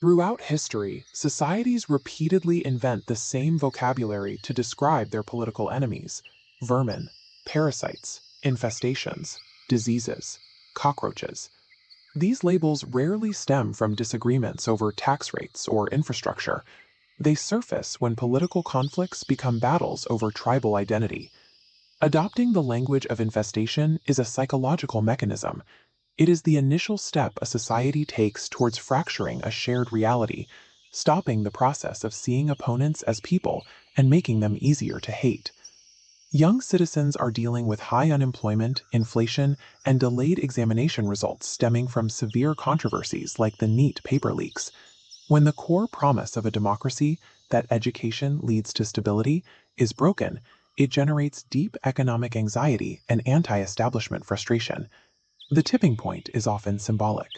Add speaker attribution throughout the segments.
Speaker 1: Throughout history, societies repeatedly invent the same vocabulary to describe their political enemies: vermin, parasites, infestations, diseases, cockroaches. These labels rarely stem from disagreements over tax rates or infrastructure. They surface when political conflicts become battles over tribal identity. Adopting the language of infestation is a psychological mechanism. It is the initial step a society takes towards fracturing a shared reality, stopping the process of seeing opponents as people and making them easier to hate. Young citizens are dealing with high unemployment, inflation, and delayed examination results stemming from severe controversies like the NEET paper leaks. When the core promise of a democracy, that education leads to stability, is broken, it generates deep economic anxiety and anti-establishment frustration. The tipping point is often symbolic.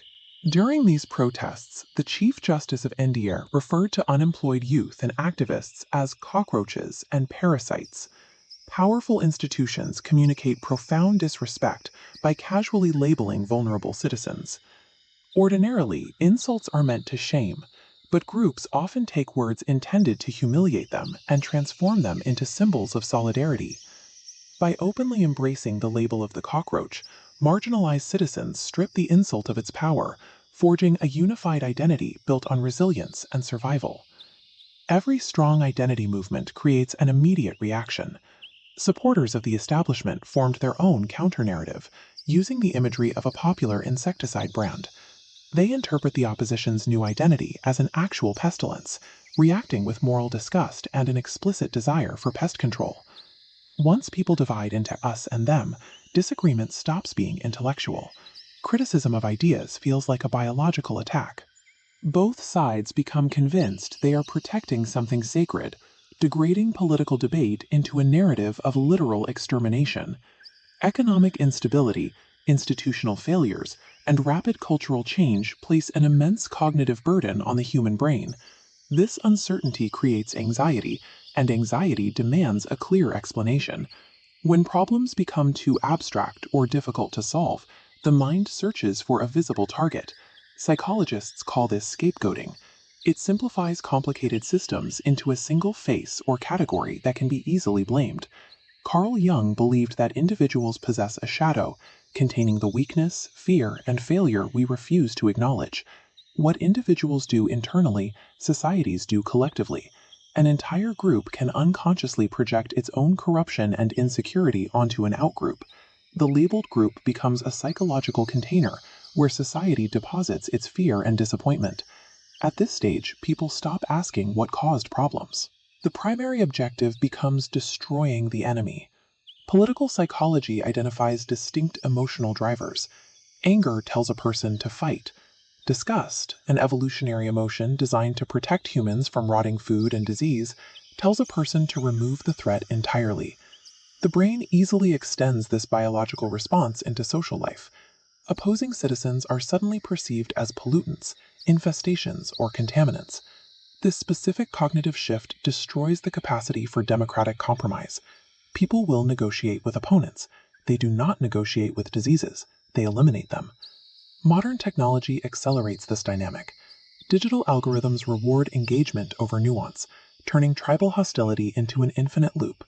Speaker 1: During these protests, the Chief Justice of India referred to unemployed youth and activists as cockroaches and parasites. Powerful institutions communicate profound disrespect by casually labeling vulnerable citizens. Ordinarily, insults are meant to shame, but groups often take words intended to humiliate them and transform them into symbols of solidarity. By openly embracing the label of the cockroach, marginalized citizens strip the insult of its power, forging a unified identity built on resilience and survival. Every strong identity movement creates an immediate reaction. Supporters of the establishment formed their own counter-narrative, using the imagery of a popular insecticide brand. They interpret the opposition's new identity as an actual pestilence, reacting with moral disgust and an explicit desire for pest control. Once people divide into us and them, disagreement stops being intellectual. Criticism of ideas feels like a biological attack. Both sides become convinced they are protecting something sacred, degrading political debate into a narrative of literal extermination. Economic instability, institutional failures, and rapid cultural change place an immense cognitive burden on the human brain. This uncertainty creates anxiety, and anxiety demands a clear explanation. When problems become too abstract or difficult to solve, the mind searches for a visible target. Psychologists call this scapegoating. It simplifies complicated systems into a single face or category that can be easily blamed. Carl Jung believed that individuals possess a shadow, containing the weakness, fear, and failure we refuse to acknowledge. What individuals do internally, societies do collectively. An entire group can unconsciously project its own corruption and insecurity onto an outgroup. The labeled group becomes a psychological container where society deposits its fear and disappointment. At this stage, people stop asking what caused problems. The primary objective becomes destroying the enemy. Political psychology identifies distinct emotional drivers. Anger tells a person to fight. Disgust, an evolutionary emotion designed to protect humans from rotting food and disease, tells a person to remove the threat entirely. The brain easily extends this biological response into social life. Opposing citizens are suddenly perceived as pollutants, infestations, or contaminants. This specific cognitive shift destroys the capacity for democratic compromise. People will negotiate with opponents. They do not negotiate with diseases. They eliminate them. Modern technology accelerates this dynamic. Digital algorithms reward engagement over nuance, turning tribal hostility into an infinite loop.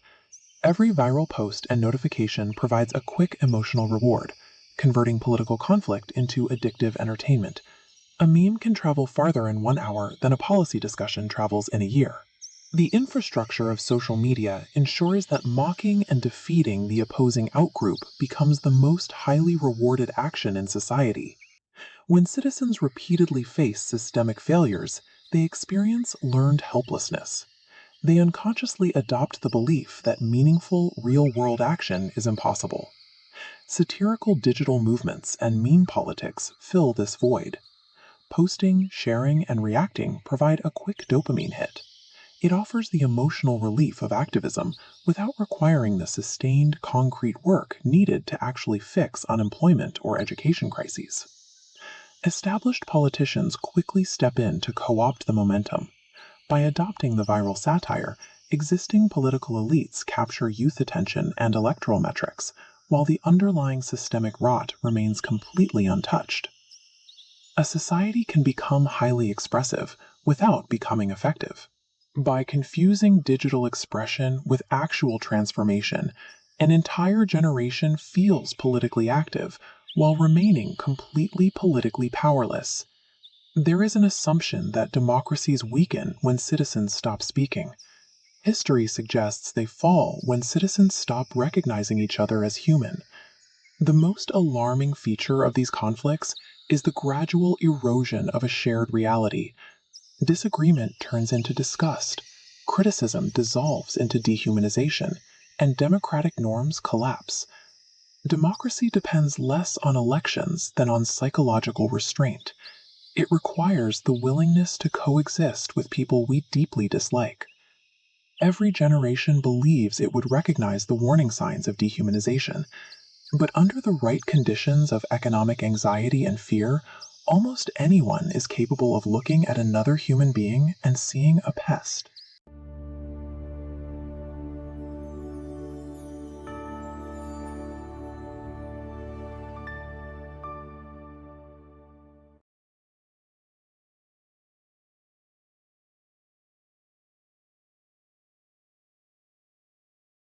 Speaker 1: Every viral post and notification provides a quick emotional reward, converting political conflict into addictive entertainment. A meme can travel farther in 1 hour than a policy discussion travels in a year. The infrastructure of social media ensures that mocking and defeating the opposing outgroup becomes the most highly rewarded action in society. When citizens repeatedly face systemic failures, they experience learned helplessness. They unconsciously adopt the belief that meaningful, real-world action is impossible. Satirical digital movements and meme politics fill this void. Posting, sharing, and reacting provide a quick dopamine hit. It offers the emotional relief of activism without requiring the sustained, concrete work needed to actually fix unemployment or education crises. Established politicians quickly step in to co-opt the momentum. By adopting the viral satire, existing political elites capture youth attention and electoral metrics, while the underlying systemic rot remains completely untouched. a society can become highly expressive without becoming effective. By confusing digital expression with actual transformation, an entire generation feels politically active while remaining completely politically powerless. There is an assumption that democracies weaken when citizens stop speaking. History suggests they fall when citizens stop recognizing each other as human. The most alarming feature of these conflicts is the gradual erosion of a shared reality. Disagreement turns into disgust, criticism dissolves into dehumanization, and democratic norms collapse. Democracy depends less on elections than on psychological restraint. It requires the willingness to coexist with people we deeply dislike. Every generation believes it would recognize the warning signs of dehumanization, but under the right conditions of economic anxiety and fear, almost anyone is capable of looking at another human being and seeing a pest.